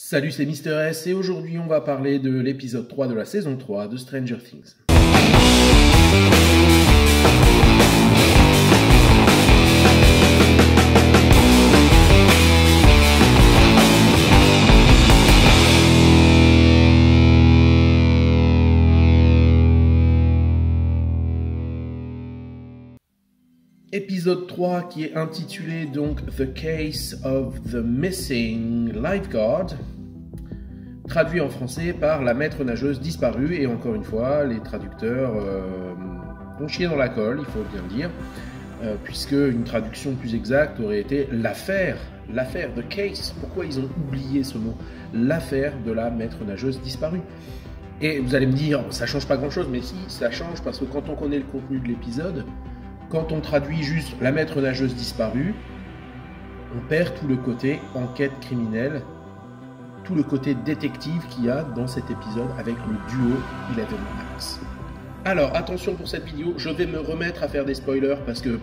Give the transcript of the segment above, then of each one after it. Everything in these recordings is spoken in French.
Salut, c'est Mister S et aujourd'hui on va parler de l'épisode 3 de la saison 3 de Stranger Things. Épisode 3 qui est intitulé donc The Case of the Missing Lifeguard, traduit en français par la maître nageuse disparue, et encore une fois les traducteurs ont chié dans la colle, il faut bien le dire, puisque une traduction plus exacte aurait été l'affaire, the case. Pourquoi ils ont oublié ce mot? L'affaire de la maître nageuse disparue. Et vous allez me dire, ça change pas grand chose, mais si, ça change, parce que quand on connaît le contenu de l'épisode, quand on traduit juste la maître nageuse disparue, on perd tout le côté enquête criminelle, tout le côté détective qu'il y a dans cet épisode avec le duo Eleven Max. Alors attention pour cette vidéo, je vais me remettre à faire des spoilers parce que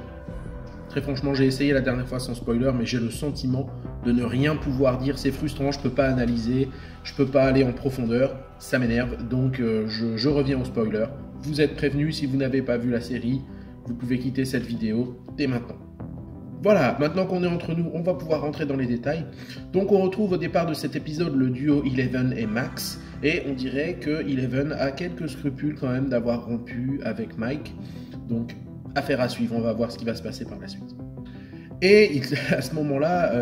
très franchement j'ai essayé la dernière fois sans spoiler, mais j'ai le sentiment de ne rien pouvoir dire, c'est frustrant, je peux pas analyser, je peux pas aller en profondeur, ça m'énerve, donc je reviens au spoiler. Vous êtes prévenus, si vous n'avez pas vu la série, vous pouvez quitter cette vidéo dès maintenant. Voilà, maintenant qu'on est entre nous, on va pouvoir rentrer dans les détails. Donc on retrouve au départ de cet épisode le duo Eleven et Max, et on dirait que Eleven a quelques scrupules quand même d'avoir rompu avec Mike. Donc affaire à suivre, on va voir ce qui va se passer par la suite. Et à ce moment-là,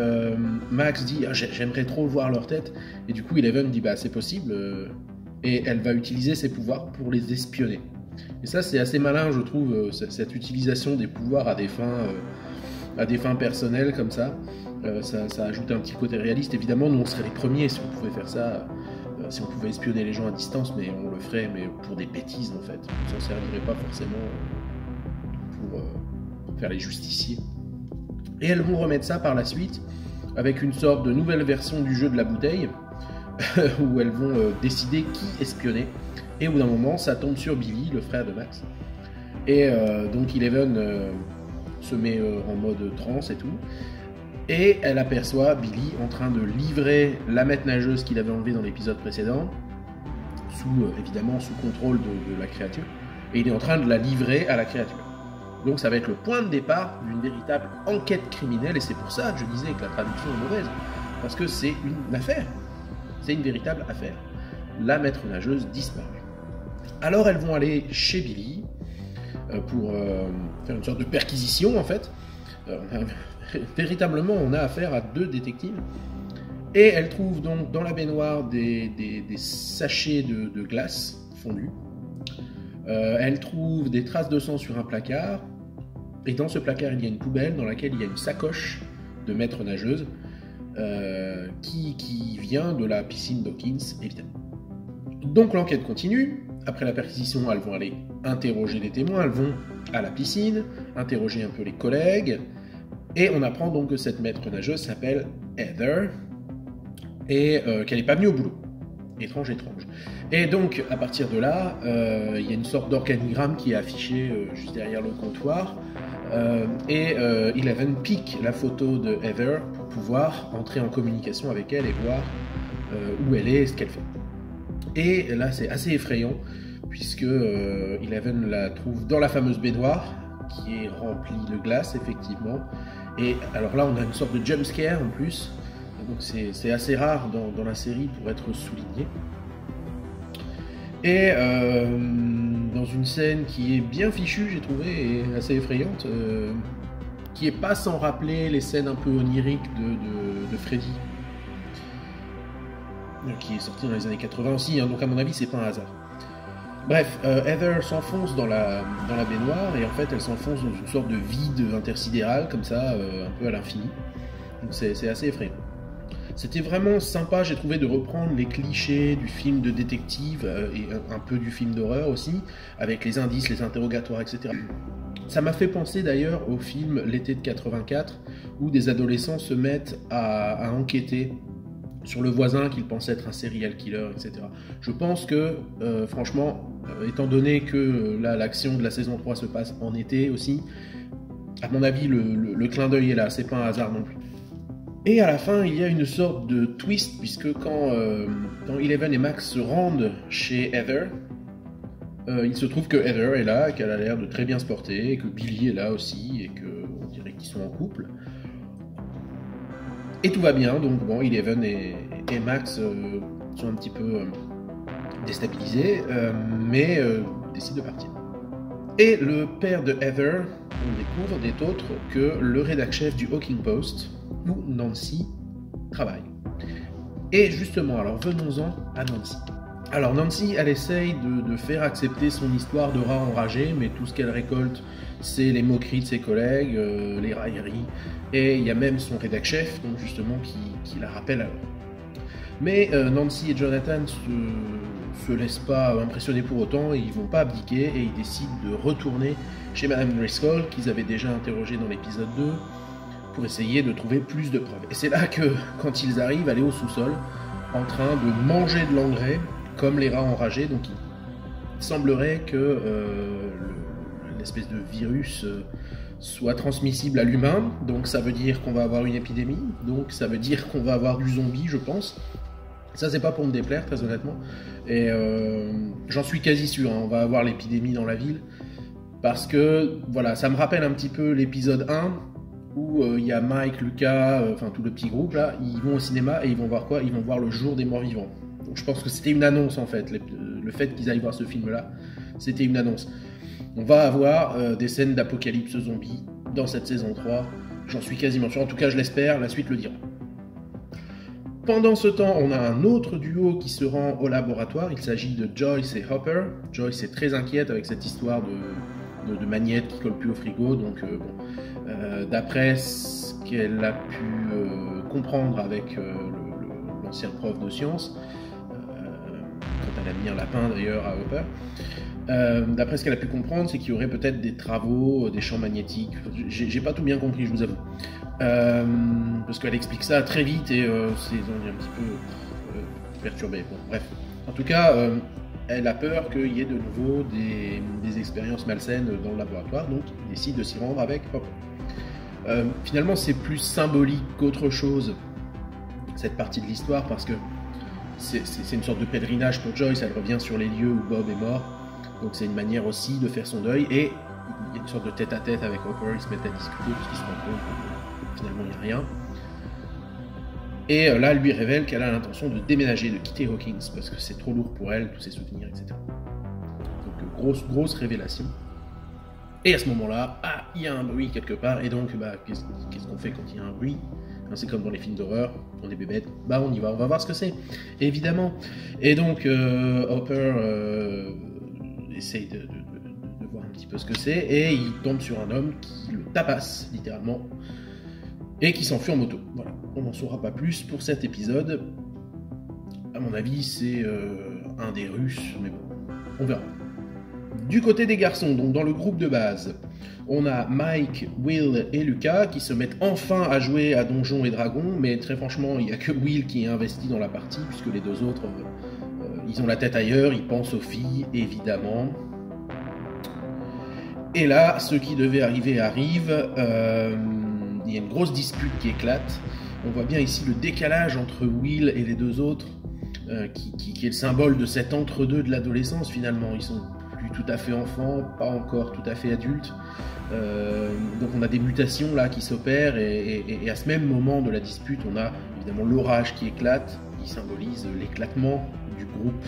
Max dit j'aimerais trop voir leur tête, et du coup Eleven dit c'est possible, et elle va utiliser ses pouvoirs pour les espionner. Et ça c'est assez malin, je trouve, cette utilisation des pouvoirs à des fins personnelles comme ça. Ça ajoute un petit côté réaliste. Évidemment, nous on serait les premiers si on pouvait faire ça, si on pouvait espionner les gens à distance, mais on le ferait, mais pour des bêtises en fait. On s'en servirait pas forcément pour faire les justiciers. Et elles vont remettre ça par la suite avec une sorte de nouvelle version du jeu de la bouteille où elles vont décider qui espionner. Et au bout d'un moment, ça tombe sur Billy, le frère de Max. Et donc Eleven se met en mode transe et tout. Et elle aperçoit Billy en train de livrer la maître nageuse qu'il avait enlevée dans l'épisode précédent, évidemment sous contrôle de la créature. Et il est en train de la livrer à la créature. Donc ça va être le point de départ d'une véritable enquête criminelle. Et c'est pour ça que je disais que la traduction est mauvaise. Parce que c'est une affaire. C'est une véritable affaire. La maître nageuse disparue. Alors elles vont aller chez Billy pour faire une sorte de perquisition en fait. Véritablement on a affaire à deux détectives. Et elles trouvent donc dans la baignoire des sachets de glace fondue. Elles trouvent des traces de sang sur un placard. Et dans ce placard il y a une poubelle dans laquelle il y a une sacoche de maître nageuse qui vient de la piscine Dawkins évidemment. Donc l'enquête continue. Après la perquisition, elles vont aller interroger les témoins, elles vont à la piscine, interroger un peu les collègues, et on apprend donc que cette maître nageuse s'appelle Heather, et qu'elle n'est pas venue au boulot. Étrange. Et donc, à partir de là, il y a une sorte d'organigramme qui est affiché juste derrière le comptoir, et Eleven pique la photo de Heather pour pouvoir entrer en communication avec elle et voir où elle est et ce qu'elle fait. Et là, c'est assez effrayant, puisque Eleven la trouve dans la fameuse baignoire, qui est remplie de glace, effectivement. Et alors là, on a une sorte de jump scare en plus, donc c'est assez rare dans la série pour être souligné. Et dans une scène qui est bien fichue, j'ai trouvé, et assez effrayante, qui est pas sans rappeler les scènes un peu oniriques de Freddy, qui est sorti dans les années 80 aussi, donc à mon avis c'est pas un hasard. Bref, Heather s'enfonce dans la baignoire, et en fait elle s'enfonce dans une sorte de vide intersidéral, comme ça, un peu à l'infini. Donc c'est assez effrayant. C'était vraiment sympa, j'ai trouvé, de reprendre les clichés du film de détective, et un peu du film d'horreur aussi, avec les indices, les interrogatoires, etc. Ça m'a fait penser d'ailleurs au film L'été de 84, où des adolescents se mettent à enquêter sur le voisin qu'ils pensaient être un serial killer, etc. Je pense que, franchement, étant donné que l'action de la saison 3 se passe en été aussi, à mon avis, le clin d'œil est là, c'est pas un hasard non plus. Et à la fin, il y a une sorte de twist, puisque quand Eleven et Max se rendent chez Heather, il se trouve que Heather est là, qu'elle a l'air de très bien se porter, et que Billy est là aussi, et qu'on dirait qu'ils sont en couple. Et tout va bien, donc bon, Eleven et Max sont un petit peu déstabilisés, mais décident de partir. Et le père de Heather, on découvre n'est autre que le rédac-chef du Hawking Post, où Nancy travaille. Et justement, alors venons-en à Nancy. Alors Nancy, elle essaye de faire accepter son histoire de rat enragé, mais tout ce qu'elle récolte, c'est les moqueries de ses collègues, les railleries, et il y a même son rédac-chef, donc justement, qui la rappelle à l'ordre. Mais Nancy et Jonathan se laissent pas impressionner pour autant, et ils vont pas abdiquer, et ils décident de retourner chez Madame Driscoll, qu'ils avaient déjà interrogée dans l'épisode 2, pour essayer de trouver plus de preuves. Et c'est là que, quand ils arrivent, elle est au sous-sol, en train de manger de l'engrais, comme les rats enragés, donc il semblerait que l'espèce de virus soit transmissible à l'humain, donc ça veut dire qu'on va avoir une épidémie, donc ça veut dire qu'on va avoir du zombie, je pense. Ça, c'est pas pour me déplaire, très honnêtement, et j'en suis quasi sûr, hein, on va avoir l'épidémie dans la ville, parce que, voilà, ça me rappelle un petit peu l'épisode 1, où il y a Mike, Lucas, enfin tout le petit groupe, là, ils vont au cinéma, et ils vont voir quoi? Ils vont voir Le Jour des Morts Vivants. Donc je pense que c'était une annonce, en fait, le fait qu'ils aillent voir ce film-là, c'était une annonce. On va avoir des scènes d'apocalypse zombie dans cette saison 3, j'en suis quasiment sûr, en tout cas je l'espère, la suite le dira. Pendant ce temps, on a un autre duo qui se rend au laboratoire, il s'agit de Joyce et Hopper. Joyce est très inquiète avec cette histoire de magnète qui colle plus au frigo, donc d'après ce qu'elle a pu comprendre avec l'ancien prof de sciences, quand elle a mis un lapin d'ailleurs à Hopper, d'après ce qu'elle a pu comprendre, c'est qu'il y aurait peut-être des travaux, des champs magnétiques. J'ai pas tout bien compris, je vous avoue. Parce qu'elle explique ça très vite et c'est un petit peu perturbé. Bon, bref. En tout cas, elle a peur qu'il y ait de nouveau des expériences malsaines dans le laboratoire, donc il décide de s'y rendre avec Hopper. Finalement, c'est plus symbolique qu'autre chose, cette partie de l'histoire, parce que c'est une sorte de pèlerinage pour Joyce, elle revient sur les lieux où Bob est mort, donc c'est une manière aussi de faire son deuil, et il y a une sorte de tête-à-tête avec Hopper, ils se mettent à discuter, puisqu'ils se rendent compte que finalement il n'y a rien. Et là, elle lui révèle qu'elle a l'intention de déménager, de quitter Hawkins, parce que c'est trop lourd pour elle, tous ses souvenirs, etc. Donc grosse révélation. Et à ce moment-là, il y a un bruit quelque part, et donc qu'est-ce qu'on fait quand il y a un bruit? C'est comme dans les films d'horreur, on est bébête, on y va, on va voir ce que c'est, évidemment. Et donc Hopper essaye de voir un petit peu ce que c'est, et il tombe sur un homme qui le tabasse, littéralement, et qui s'enfuit en moto. Voilà, on n'en saura pas plus pour cet épisode. À mon avis, c'est un des Russes, mais bon, on verra. Du côté des garçons, donc dans le groupe de base, on a Mike, Will et Lucas qui se mettent enfin à jouer à Donjons et Dragons, mais très franchement, il n'y a que Will qui est investi dans la partie, puisque les deux autres, ils ont la tête ailleurs, ils pensent aux filles, évidemment. Et là, ce qui devait arriver arrive, il y a une grosse dispute qui éclate. On voit bien ici le décalage entre Will et les deux autres, qui est le symbole de cet entre-deux de l'adolescence finalement. Ils sont plus tout à fait enfants, pas encore tout à fait adultes. Donc on a des mutations là qui s'opèrent, et à ce même moment de la dispute, on a évidemment l'orage qui éclate, qui symbolise l'éclatement du groupe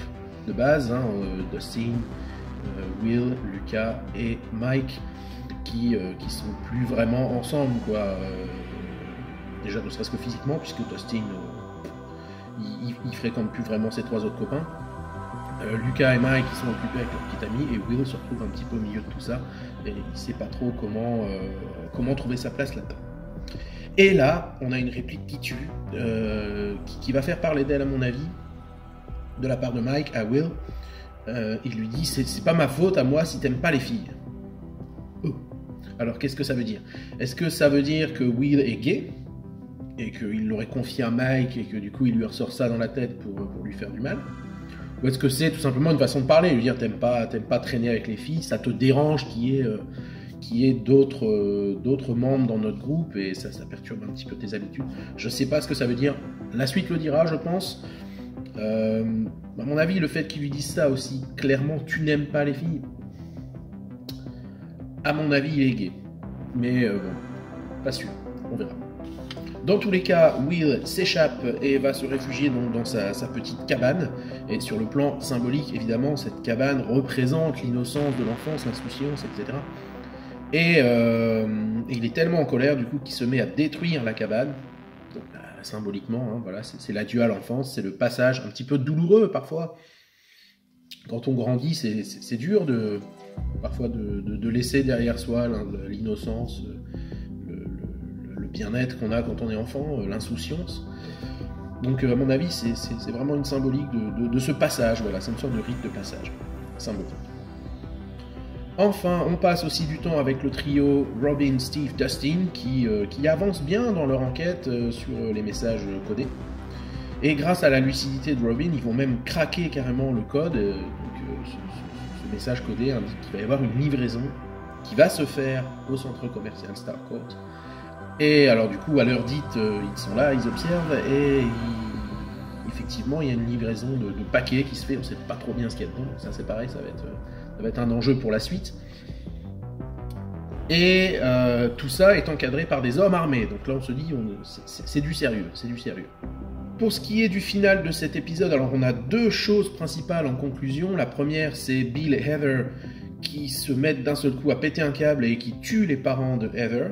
de base, Dustin, Will, Lucas et Mike, qui sont plus vraiment ensemble, quoi. Déjà ne serait-ce que physiquement, puisque Dustin il fréquente plus vraiment ses trois autres copains. Lucas et Mike, ils sont occupés avec leur petit ami, et Will se retrouve un petit peu au milieu de tout ça, et il sait pas trop comment trouver sa place là-dedans. Et là, on a une réplique qui tue, qui va faire parler d'elle à mon avis, de la part de Mike à Will. Il lui dit, c'est pas ma faute à moi si t'aimes pas les filles. Oh. Alors qu'est-ce que ça veut dire? Est-ce que ça veut dire que Will est gay, et qu'il l'aurait confié à Mike, et que du coup il lui ressort ça dans la tête pour lui faire du mal? Ou est-ce que c'est tout simplement une façon de parler, lui dire t'aimes pas traîner avec les filles, ça te dérange qu'il y qu'il y ait d'autres membres dans notre groupe, et ça perturbe un petit peu tes habitudes. Je sais pas ce que ça veut dire, la suite le dira, je pense. À mon avis, le fait qu'ils lui disent ça aussi clairement, tu n'aimes pas les filles, à mon avis, il est gay. Mais bon, pas sûr, on verra. Dans tous les cas, Will s'échappe et va se réfugier donc dans sa petite cabane. Et sur le plan symbolique, évidemment, cette cabane représente l'innocence de l'enfance, l'insouciance, etc. Et il est tellement en colère du coup qu'il se met à détruire la cabane. Donc, symboliquement, hein, voilà, c'est l'adieu à l'enfance, c'est le passage un petit peu douloureux parfois. Quand on grandit, c'est dur parfois de laisser derrière soi l'innocence, le bien-être qu'on a quand on est enfant, l'insouciance. Donc à mon avis, c'est vraiment une symbolique de ce passage, voilà, c'est une sorte de rite de passage symbolique. Enfin, on passe aussi du temps avec le trio Robin, Steve, Dustin, qui avance bien dans leur enquête sur les messages codés. Et grâce à la lucidité de Robin, ils vont même craquer carrément le code. Ce message codé indique qu'il va y avoir une livraison qui va se faire au centre commercial Starcourt. Et alors du coup, à l'heure dite, ils sont là, ils observent, et effectivement, il y a une livraison de paquets qui se fait. On ne sait pas trop bien ce qu'il y a dedans, donc ça c'est pareil, ça va être un enjeu pour la suite. Et tout ça est encadré par des hommes armés. Donc là, on se dit, c'est du sérieux, c'est du sérieux. Pour ce qui est du final de cet épisode, alors on a deux choses principales en conclusion. La première, c'est Bill et Heather qui se mettent d'un seul coup à péter un câble et qui tuent les parents de Heather,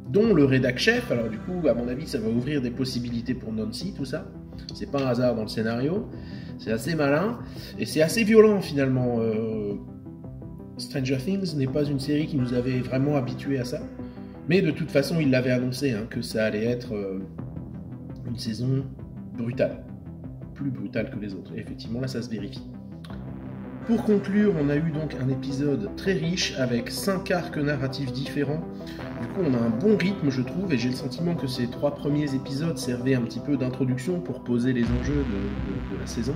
dont le rédac chef. Alors du coup, à mon avis, ça va ouvrir des possibilités pour Nancy, tout ça. C'est pas un hasard dans le scénario. C'est assez malin et c'est assez violent finalement. Stranger Things n'est pas une série qui nous avait vraiment habitués à ça. Mais de toute façon, il l'avait annoncé que ça allait être une saison brutale. Plus brutale que les autres. Et effectivement, là, ça se vérifie. Pour conclure, on a eu donc un épisode très riche avec 5 arcs narratifs différents. Du coup, on a un bon rythme, je trouve, et j'ai le sentiment que ces 3 premiers épisodes servaient un petit peu d'introduction pour poser les enjeux de la saison.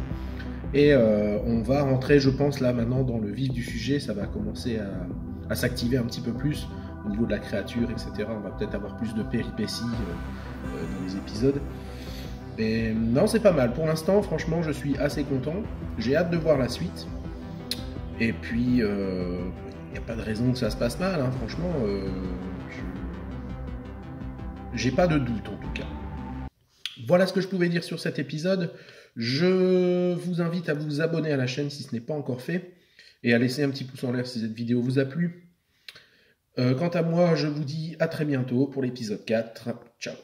Et on va rentrer, je pense, là maintenant dans le vif du sujet. Ça va commencer à s'activer un petit peu plus au niveau de la créature, etc. On va peut-être avoir plus de péripéties dans les épisodes. Et non, c'est pas mal. Pour l'instant, franchement, je suis assez content. J'ai hâte de voir la suite. Et puis, il n'y a pas de raison que ça se passe mal, hein. Franchement. J'ai pas de doute, en tout cas. Voilà ce que je pouvais dire sur cet épisode. Je vous invite à vous abonner à la chaîne si ce n'est pas encore fait. Et à laisser un petit pouce en l'air si cette vidéo vous a plu. Quant à moi, je vous dis à très bientôt pour l'épisode 4. Ciao.